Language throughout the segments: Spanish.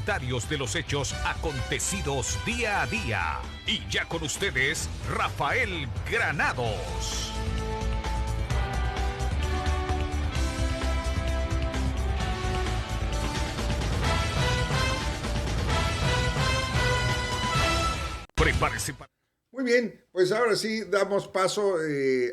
comentarios de los hechos acontecidos día a día. Y ya con ustedes, Rafael Granados. Prepárese para... Muy bien, pues ahora sí damos paso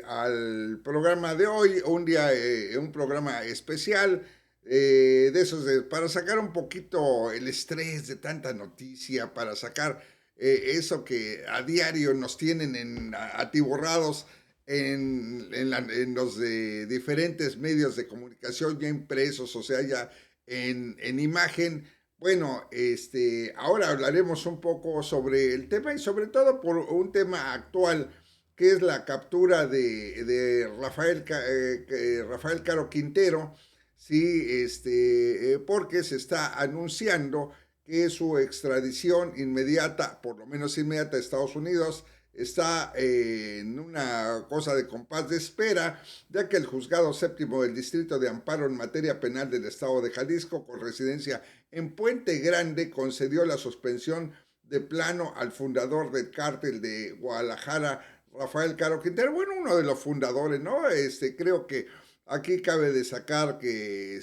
al programa de hoy, un programa especial de esos para sacar un poquito el estrés de tanta noticia, para sacar eso que a diario nos tienen atiborrados en los de diferentes medios de comunicación ya impresos, o sea, ya en imagen. Bueno, ahora hablaremos un poco sobre el tema y sobre todo por un tema actual, que es la captura de Rafael Caro Quintero, sí, porque se está anunciando que su extradición inmediata, por lo menos inmediata a Estados Unidos, está en una cosa de compás de espera, ya que el juzgado séptimo del Distrito de Amparo en materia penal del Estado de Jalisco, con residencia en Puente Grande, concedió la suspensión de plano al fundador del cártel de Guadalajara, Rafael Caro Quintero, bueno, uno de los fundadores, ¿no? Creo que aquí cabe destacar que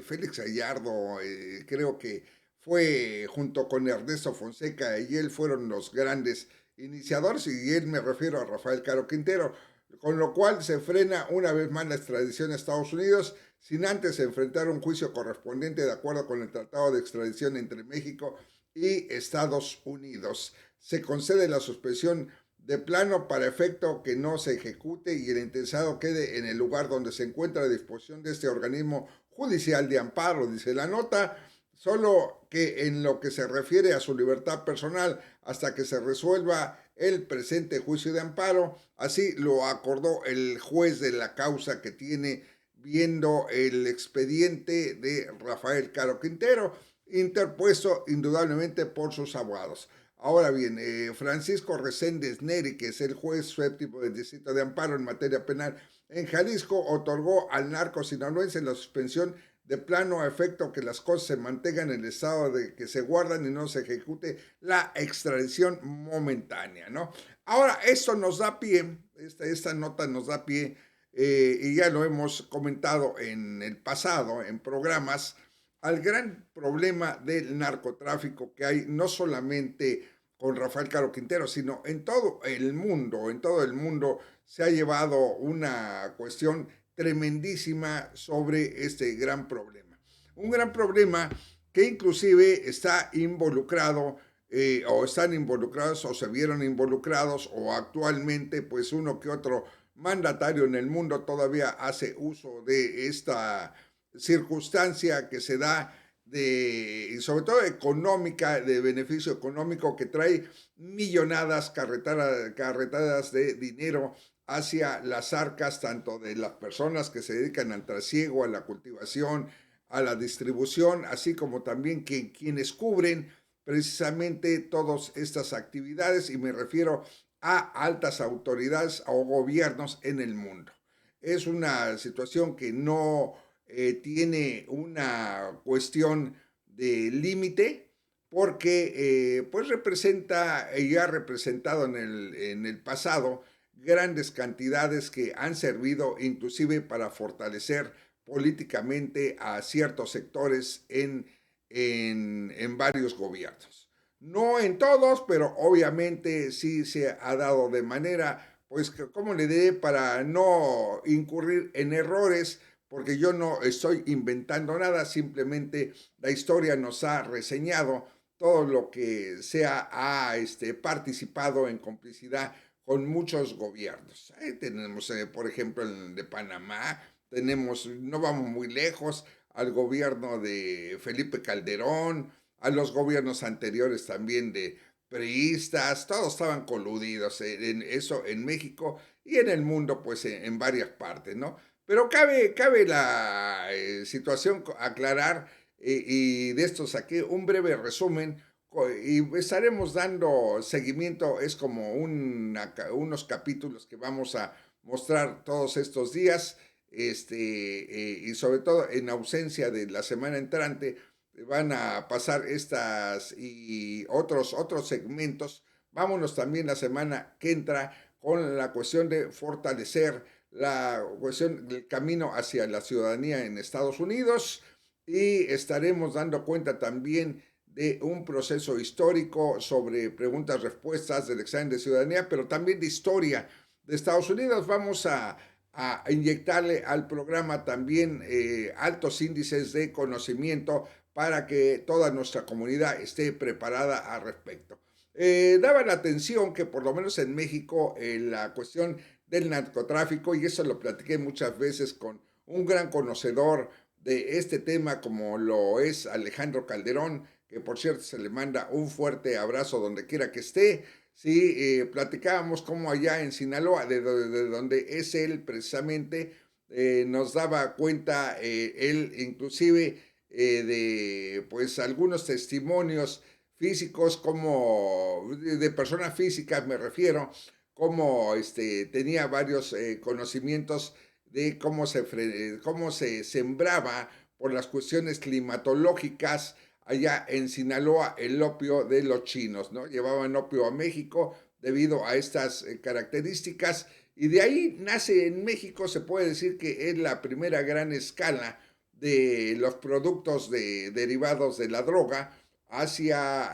Félix Gallardo, creo que fue junto con Ernesto Fonseca y él fueron los grandes iniciadores, y él me refiero a Rafael Caro Quintero, con lo cual se frena una vez más la extradición a Estados Unidos, sin antes enfrentar un juicio correspondiente de acuerdo con el Tratado de Extradición entre México y Estados Unidos. Se concede la suspensión de plano para efecto que no se ejecute y el interesado quede en el lugar donde se encuentra a disposición de este organismo judicial de amparo, dice la nota, solo que en lo que se refiere a su libertad personal hasta que se resuelva el presente juicio de amparo, así lo acordó el juez de la causa que tiene viendo el expediente de Rafael Caro Quintero, interpuesto indudablemente por sus abogados. Ahora bien, Francisco Reséndez Neri, que es el juez séptimo del Distrito de Amparo en materia penal en Jalisco, otorgó al narco sinaloense la suspensión de plano a efecto que las cosas se mantengan en el estado de que se guardan y no se ejecute la extradición momentánea, ¿no? Ahora, esto nos da pie, esta nota nos da pie, y ya lo hemos comentado en el pasado, en programas, al gran problema del narcotráfico que hay, no solamente con Rafael Caro Quintero, sino en todo el mundo se ha llevado una cuestión tremendísima sobre este gran problema. Un gran problema que inclusive está involucrado, o están involucrados, o se vieron involucrados, o actualmente pues uno que otro mandatario en el mundo todavía hace uso de esta circunstancia que se da y sobre todo económica, de beneficio económico, que trae millonadas carretadas de dinero hacia las arcas tanto de las personas que se dedican al trasiego, a la cultivación, a la distribución, así como también quienes cubren precisamente todas estas actividades, y me refiero a altas autoridades o gobiernos en el mundo. Es una situación que no tiene una cuestión de límite, porque pues representa y ha representado en el pasado grandes cantidades que han servido inclusive para fortalecer políticamente a ciertos sectores en varios gobiernos. No en todos, pero obviamente sí se ha dado de manera, pues, ¿cómo le diré? Para no incurrir en errores, porque yo no estoy inventando nada, simplemente la historia nos ha reseñado todo lo que se ha participado en complicidad con muchos gobiernos. Ahí tenemos, por ejemplo, el de Panamá, tenemos, no vamos muy lejos, al gobierno de Felipe Calderón, a los gobiernos anteriores también de priistas, todos estaban coludidos en eso en México y en el mundo, pues en varias partes, ¿no? Pero cabe la situación aclarar, y de esto saqué un breve resumen y estaremos dando seguimiento, es como unos capítulos que vamos a mostrar todos estos días, y sobre todo en ausencia de la semana entrante, van a pasar estas y otros segmentos. Vámonos también la semana que entra con la cuestión de fortalecer la cuestión del camino hacia la ciudadanía en Estados Unidos y estaremos dando cuenta también de un proceso histórico sobre preguntas-respuestas del examen de ciudadanía, pero también de historia de Estados Unidos. Vamos a inyectarle al programa también altos índices de conocimiento para que toda nuestra comunidad esté preparada al respecto. Daba la atención que por lo menos en México la cuestión del narcotráfico, y eso lo platiqué muchas veces con un gran conocedor de este tema como lo es Alejandro Calderón, que por cierto se le manda un fuerte abrazo donde quiera que esté. Sí, platicábamos cómo allá en Sinaloa, de donde es él precisamente, nos daba cuenta él inclusive de pues algunos testimonios físicos como de personas físicas me refiero, como tenía varios conocimientos de cómo se sembraba por las cuestiones climatológicas allá en Sinaloa el opio de los chinos, ¿no? Llevaban opio a México debido a estas características y de ahí nace en México, se puede decir que es la primera gran escala de los productos derivados de la droga hacia,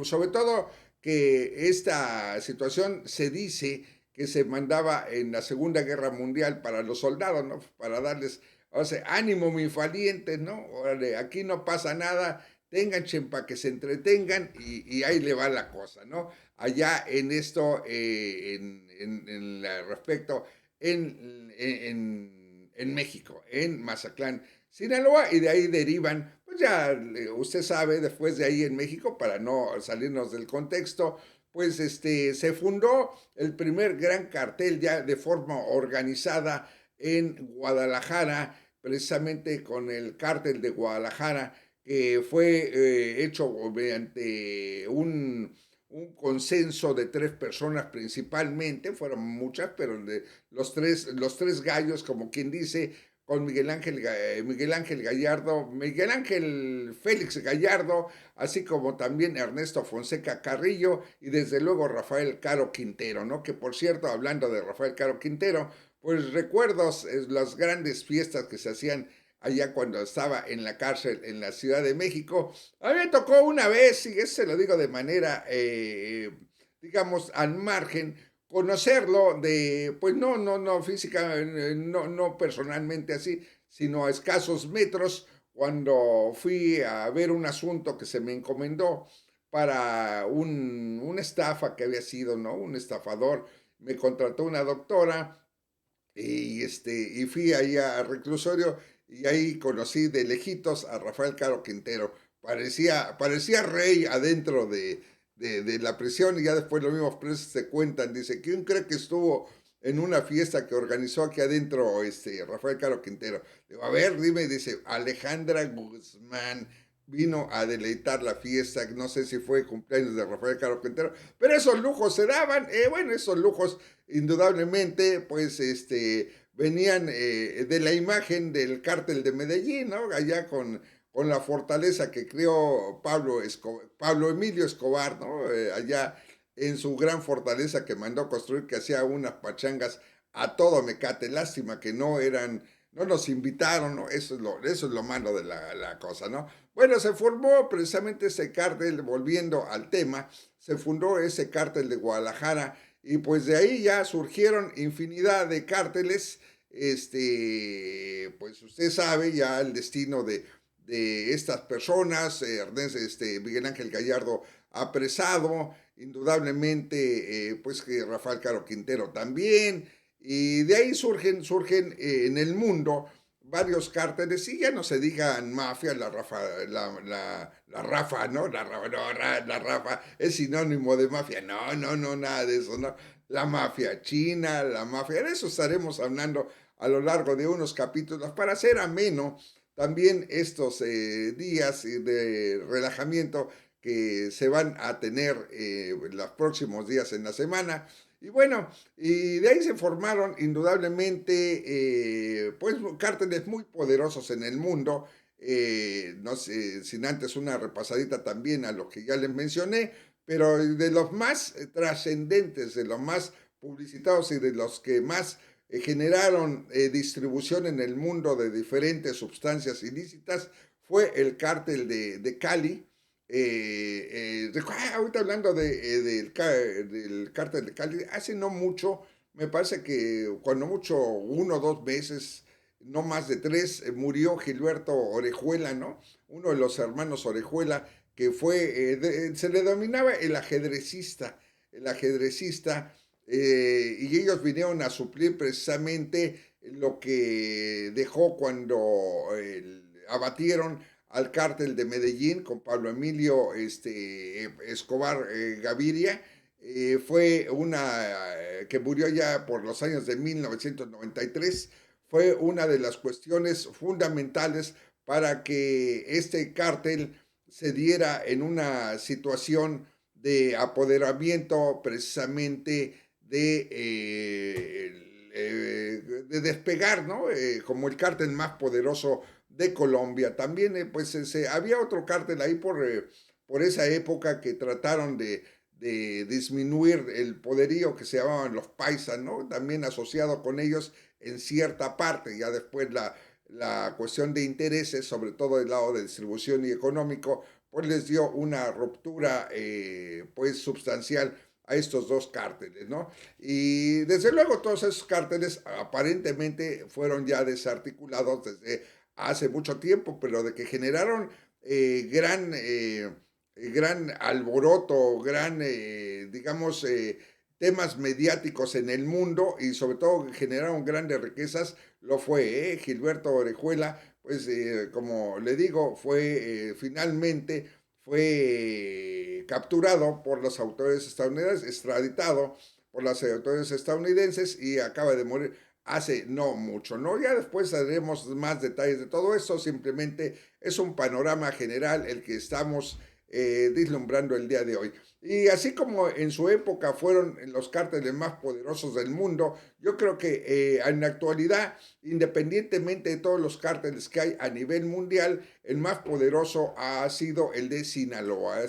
sobre todo que esta situación se dice que se mandaba en la Segunda Guerra Mundial para los soldados, ¿no? Para darles, o sea, ánimo, mis valientes, ¿no? Órale, aquí no pasa nada, tengan para que se entretengan y ahí le va la cosa, ¿no? Allá en esto, respecto, en México, en Mazatlán, Sinaloa, y de ahí derivan, pues ya usted sabe, después de ahí en México, para no salirnos del contexto, pues se fundó el primer gran cartel ya de forma organizada en Guadalajara, precisamente con el cártel de Guadalajara, que fue hecho mediante un consenso de 3 personas principalmente, fueron muchas, pero de los tres gallos, como quien dice, con Miguel Ángel Gallardo, Miguel Ángel Félix Gallardo, así como también Ernesto Fonseca Carrillo y desde luego Rafael Caro Quintero, ¿no? Que por cierto, hablando de Rafael Caro Quintero, pues recuerdos las grandes fiestas que se hacían allá cuando estaba en la cárcel en la Ciudad de México. A mí me tocó una vez, y eso se lo digo de manera, digamos, al margen, conocerlo de, pues no física, no personalmente así, sino a escasos metros, cuando fui a ver un asunto que se me encomendó para una estafa que había sido, ¿no? Un estafador. Me contrató una doctora y fui ahí al reclusorio y ahí conocí de lejitos a Rafael Caro Quintero. Parecía rey adentro de la prisión y ya después los mismos presos se cuentan. Dice, ¿quién cree que estuvo en una fiesta que organizó aquí adentro Rafael Caro Quintero? Digo, a ver, dime, dice, Alejandra Guzmán vino a deleitar la fiesta, no sé si fue cumpleaños de Rafael Caro Quintero, pero esos lujos se daban, bueno, esos lujos indudablemente, pues, venían de la imagen del cártel de Medellín, ¿no? Allá con la fortaleza que creó Pablo Emilio Escobar, ¿no? Allá en su gran fortaleza que mandó construir, que hacía unas pachangas a todo mecate. Lástima que no nos invitaron, ¿no? Eso es lo malo de la cosa, ¿no? Bueno, se formó precisamente ese cártel, volviendo al tema, se fundó ese cártel de Guadalajara y pues de ahí ya surgieron infinidad de cárteles. Pues usted sabe ya el destino de estas personas, Miguel Ángel Gallardo apresado, indudablemente, pues que Rafael Caro Quintero también, y de ahí surgen en el mundo varios cárteles, y ya no se digan mafia, la Rafa, ¿no? La Rafa es sinónimo de mafia, no, nada de eso, ¿no? La mafia china, la mafia, de eso estaremos hablando a lo largo de unos capítulos para hacer ameno también estos días de relajamiento que se van a tener los próximos días en la semana. Y bueno, y de ahí se formaron indudablemente pues cárteles muy poderosos en el mundo. no sé, sin antes una repasadita también a lo que ya les mencioné, pero de los más trascendentes, de los más publicitados y de los que más generaron distribución en el mundo de diferentes sustancias ilícitas, fue el cártel de Cali. Ahorita hablando del cártel de Cali, hace no mucho, me parece que cuando mucho 1 o 2 meses, no más de 3, murió Gilberto Orejuela, ¿no? Uno de los hermanos Orejuela, que fue, se le denominaba el ajedrecista, y ellos vinieron a suplir precisamente lo que dejó cuando abatieron al cártel de Medellín con Pablo Emilio Escobar Gaviria. Fue una que murió ya por los años de 1993. Fue una de las cuestiones fundamentales para que este cártel se diera en una situación de apoderamiento precisamente de despegar, ¿no? Como el cártel más poderoso de Colombia. También, había otro cártel ahí por esa época que trataron de disminuir el poderío que se llamaban los paisas, ¿no? También asociado con ellos en cierta parte, ya después la cuestión de intereses, sobre todo del lado de distribución y económico, pues les dio una ruptura pues sustancial a estos dos cárteles, ¿no? Y desde luego todos esos cárteles aparentemente fueron ya desarticulados desde hace mucho tiempo, pero de que generaron gran alboroto, digamos, temas mediáticos en el mundo y sobre todo generaron grandes riquezas, lo fue, Gilberto Orejuela, pues como le digo, finalmente fue capturado por las autoridades estadounidenses, extraditado por las autoridades estadounidenses y acaba de morir hace no mucho, ¿no? Ya después daremos más detalles de todo esto, simplemente es un panorama general el que estamos vislumbrando el día de hoy. Y así como en su época fueron los cárteles más poderosos del mundo, yo creo que en la actualidad, independientemente de todos los cárteles que hay a nivel mundial, el más poderoso ha sido el de Sinaloa,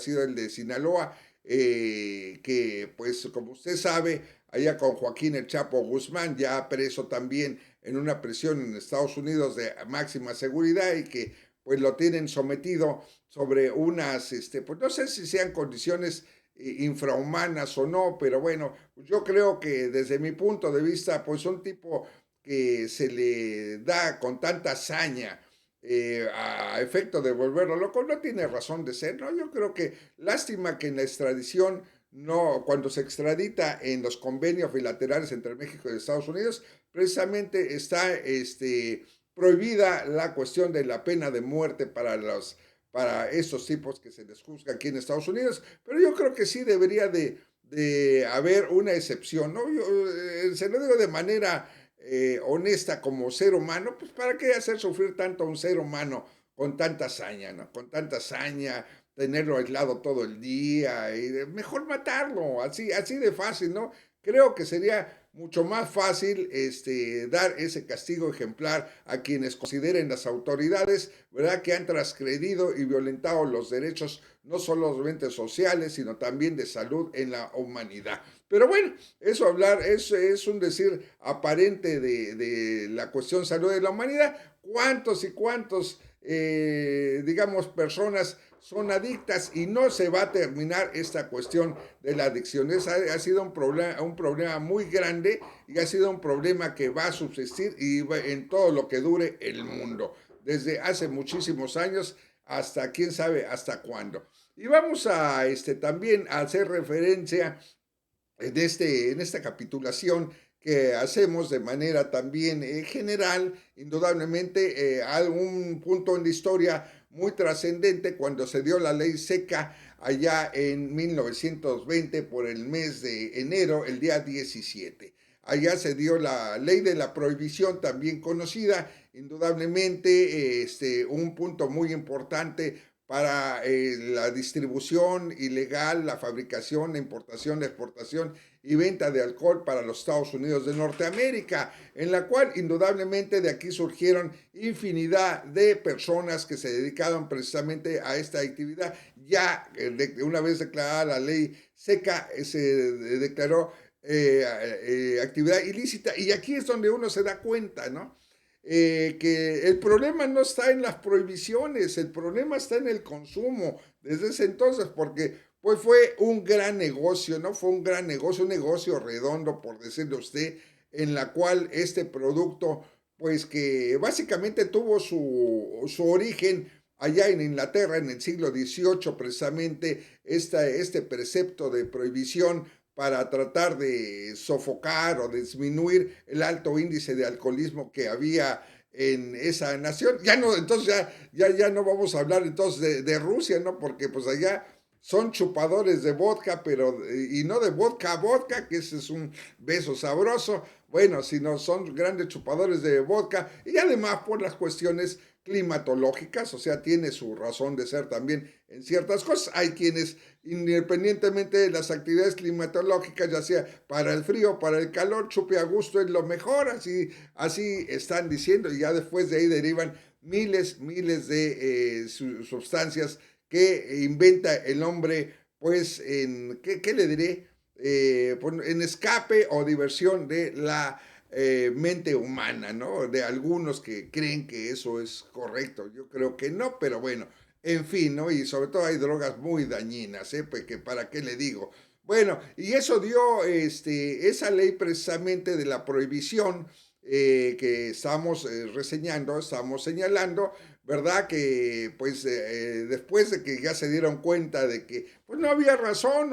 que pues como usted sabe, allá con Joaquín El Chapo Guzmán, ya preso también en una prisión en Estados Unidos de máxima seguridad y que pues lo tienen sometido sobre pues no sé si sean condiciones infrahumanas o no, pero bueno, yo creo que desde mi punto de vista, pues un tipo que se le da con tanta hazaña a efecto de volverlo loco, no tiene razón de ser, ¿no? Yo creo que lástima que en la extradición, no, cuando se extradita en los convenios bilaterales entre México y Estados Unidos, precisamente está prohibida la cuestión de la pena de muerte para estos tipos que se les juzga aquí en Estados Unidos, pero yo creo que sí debería de haber una excepción, ¿no? Yo se lo digo de manera honesta como ser humano, pues ¿para qué hacer sufrir tanto a un ser humano con tanta hazaña, ¿no? Con tanta hazaña, tenerlo aislado todo el día, y mejor matarlo, así de fácil, ¿no? Creo que sería mucho más fácil dar ese castigo ejemplar a quienes consideren las autoridades, ¿verdad?, que han transgredido y violentado los derechos no solamente sociales, sino también de salud en la humanidad. Pero bueno, eso es un decir aparente de la cuestión salud de la humanidad. ¿Cuántos y cuántos, digamos, personas son adictas y no se va a terminar esta cuestión de la adicción? Ha sido un problema muy grande y ha sido un problema que va a subsistir y en todo lo que dure el mundo, desde hace muchísimos años hasta quién sabe hasta cuándo. Y vamos a también a hacer referencia en esta capitulación que hacemos de manera también general, indudablemente a un punto en la historia muy trascendente cuando se dio la ley seca allá en 1920 por el mes de enero, el día 17. Allá se dio la ley de la prohibición, también conocida, indudablemente un punto muy importante para la distribución ilegal, la fabricación, la importación, la exportación y venta de alcohol para los Estados Unidos de Norteamérica, en la cual indudablemente de aquí surgieron infinidad de personas que se dedicaban precisamente a esta actividad. Ya una vez declarada la ley seca, se declaró actividad ilícita, y aquí es donde uno se da cuenta, ¿no? Que el problema no está en las prohibiciones, el problema está en el consumo desde ese entonces, porque pues fue un gran negocio, ¿no? Fue un gran negocio, un negocio redondo, por decirle a usted, en la cual este producto, pues que básicamente tuvo su origen allá en Inglaterra en el siglo XVIII, precisamente este precepto de prohibición para tratar de sofocar o disminuir el alto índice de alcoholismo que había en esa nación. Ya no, entonces ya no vamos a hablar entonces de Rusia, ¿no? Porque pues allá son chupadores de vodka, pero, y no de vodka a vodka, que ese es un beso sabroso, bueno, sino son grandes chupadores de vodka, y además por las cuestiones climatológicas, o sea, tiene su razón de ser también en ciertas cosas. Hay quienes, independientemente de las actividades climatológicas, ya sea para el frío, para el calor, chupe a gusto es lo mejor, así están diciendo, y ya después de ahí derivan miles de sustancias que inventa el hombre, pues, ¿qué le diré? En escape o diversión de la mente humana, ¿no? De algunos que creen que eso es correcto. Yo creo que no, pero bueno, en fin, ¿no? Y sobre todo hay drogas muy dañinas, ¿eh? Pues que para qué le digo. Bueno, y eso dio esa ley precisamente de la prohibición que estamos reseñando, estamos señalando, ¿verdad? Que pues después de que ya se dieron cuenta de que pues no había razón,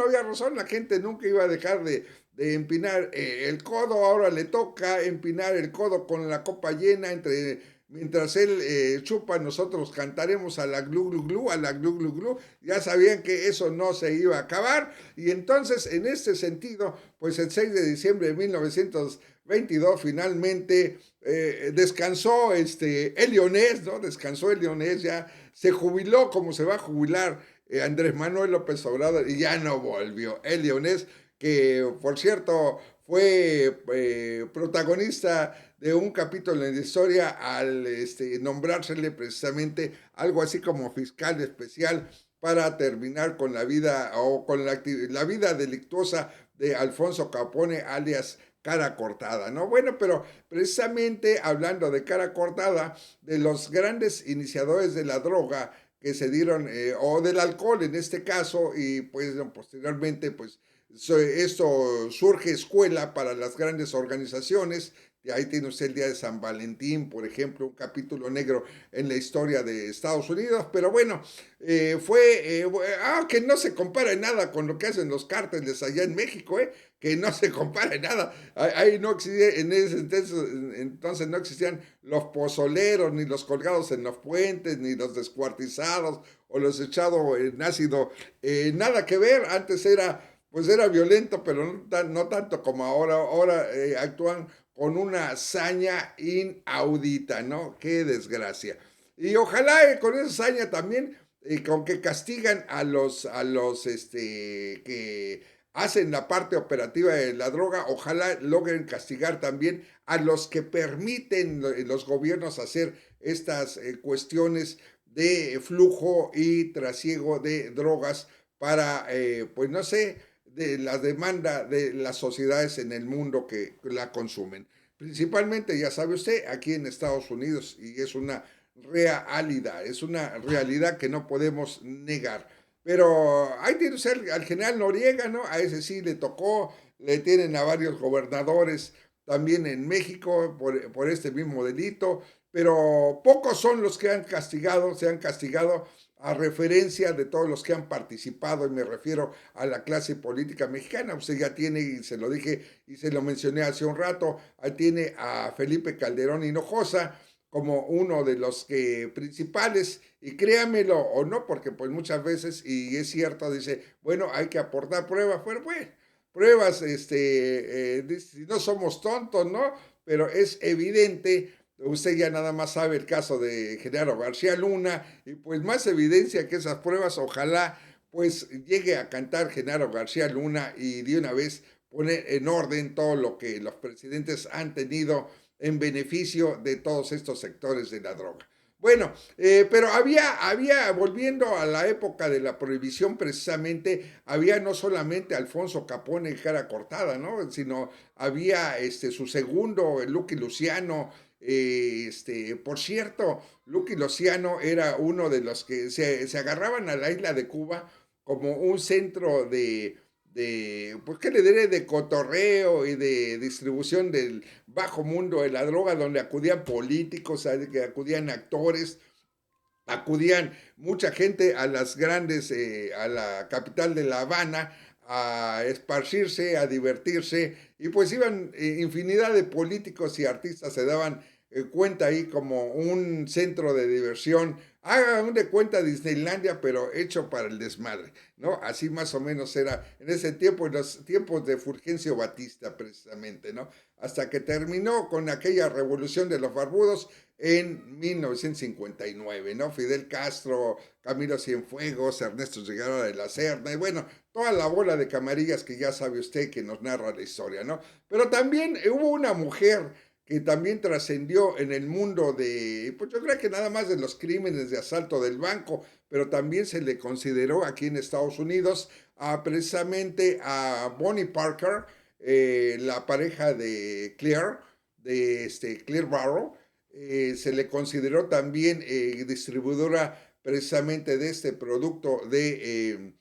la gente nunca iba a dejar de empinar el codo, ahora le toca empinar el codo con la copa llena, mientras él chupa, nosotros cantaremos a la glu glu glu, a la glu glu glu. Ya sabían que eso no se iba a acabar, y entonces en este sentido, pues el 6 de diciembre de 1922 finalmente descansó el leonés, ¿no? Descansó el leonés, ya se jubiló como se va a jubilar Andrés Manuel López Obrador, y ya no volvió el leonés, que por cierto fue protagonista de un capítulo en la historia al nombrársele precisamente algo así como fiscal especial para terminar con la vida o con la vida delictuosa de Alfonso Capone, alias Cara Cortada, ¿no? Bueno, pero precisamente hablando de Cara Cortada, de los grandes iniciadores de la droga que se dieron, o del alcohol en este caso, y pues posteriormente, pues esto surge escuela para las grandes organizaciones. Y ahí tiene usted el Día de San Valentín, por ejemplo, un capítulo negro en la historia de Estados Unidos. Pero bueno, que no se compara en nada con lo que hacen los cárteles allá en México, que no se compara en nada. Ahí no existía, en ese entonces no existían los pozoleros, ni los colgados en los puentes, ni los descuartizados o los echados en ácido. Nada que ver, antes pues era violento, pero no tanto como ahora. Ahora actúan con una hazaña inaudita, ¿no? Qué desgracia. Y ojalá con esa hazaña también, con que castigan a los que hacen la parte operativa de la droga, ojalá logren castigar también a los que permiten los gobiernos hacer estas cuestiones de flujo y trasiego de drogas para, pues no sé, de la demanda de las sociedades en el mundo que la consumen. Principalmente, ya sabe usted, aquí en Estados Unidos, y es una realidad que no podemos negar. Pero ahí tiene usted al general Noriega, ¿no? A ese sí le tocó, le tienen a varios gobernadores también en México por este mismo delito, pero pocos son los que se han castigado a referencia de todos los que han participado, y me refiero a la clase política mexicana. Usted ya tiene, y se lo dije y se lo mencioné hace un rato, ahí tiene a Felipe Calderón Hinojosa como uno de los principales, y créamelo o no, porque pues muchas veces, y es cierto, dice, bueno, hay que aportar pruebas, pero pues, pruebas, no somos tontos, ¿no? Pero es evidente Usted ya nada más sabe el caso de Genaro García Luna y pues más evidencia que esas pruebas, ojalá pues llegue a cantar Genaro García Luna y de una vez poner en orden todo lo que los presidentes han tenido en beneficio de todos estos sectores de la droga. Bueno, pero volviendo a la época de la prohibición precisamente, había no solamente Alfonso Capone y cara cortada, ¿no? Sino había su segundo, Lucky Luciano. Por cierto, Lucky Luciano era uno de los que se agarraban a la isla de Cuba como un centro pues, ¿qué le diré? De cotorreo y de distribución del bajo mundo de la droga, donde acudían políticos, que acudían actores, acudían mucha gente a las grandes, a la capital de La Habana, a esparcirse, a divertirse, y pues iban infinidad de políticos y artistas se daban cuenta ahí como un centro de diversión, hagan de cuenta Disneylandia, pero hecho para el desmadre, ¿no? Así más o menos era en ese tiempo, en los tiempos de Fulgencio Batista, precisamente, ¿no? Hasta que terminó con aquella revolución de los barbudos en 1959, ¿no? Fidel Castro, Camilo Cienfuegos, Ernesto Guevara de la Serna, y bueno, toda la bola de camarillas que ya sabe usted que nos narra la historia, ¿no? Pero también hubo una mujer que también trascendió en el mundo de, pues yo creo que nada más de los crímenes de asalto del banco, pero también se le consideró aquí en Estados Unidos precisamente a Bonnie Parker, la pareja de Claire, de Claire Barrow, se le consideró también distribuidora precisamente de este producto del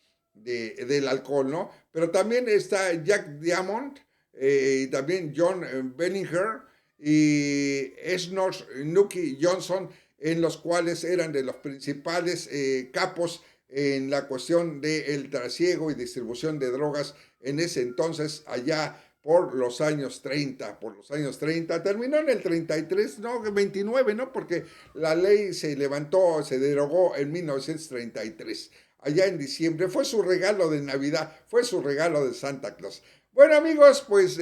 alcohol, ¿no? Pero también está Jack Diamond y también John Benninger y Esnos Nucky Johnson, en los cuales eran de los principales capos en la cuestión del trasiego y distribución de drogas en ese entonces allá por los años 30, terminó en el 33, no, 29, ¿no? Porque la ley se levantó, se derogó en 1933, allá en diciembre, fue su regalo de Navidad, fue su regalo de Santa Claus. Bueno amigos, pues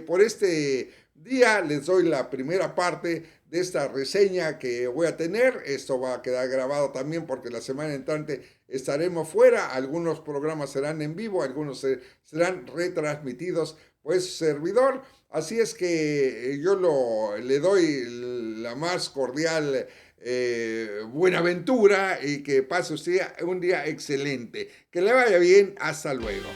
por este día les doy la primera parte de esta reseña que voy a tener. Esto va a quedar grabado también porque la semana entrante estaremos fuera. Algunos programas serán en vivo, algunos serán retransmitidos pues servidor. Así es que le doy la más cordial buenaventura y que pase usted un día excelente. Que le vaya bien. Hasta luego.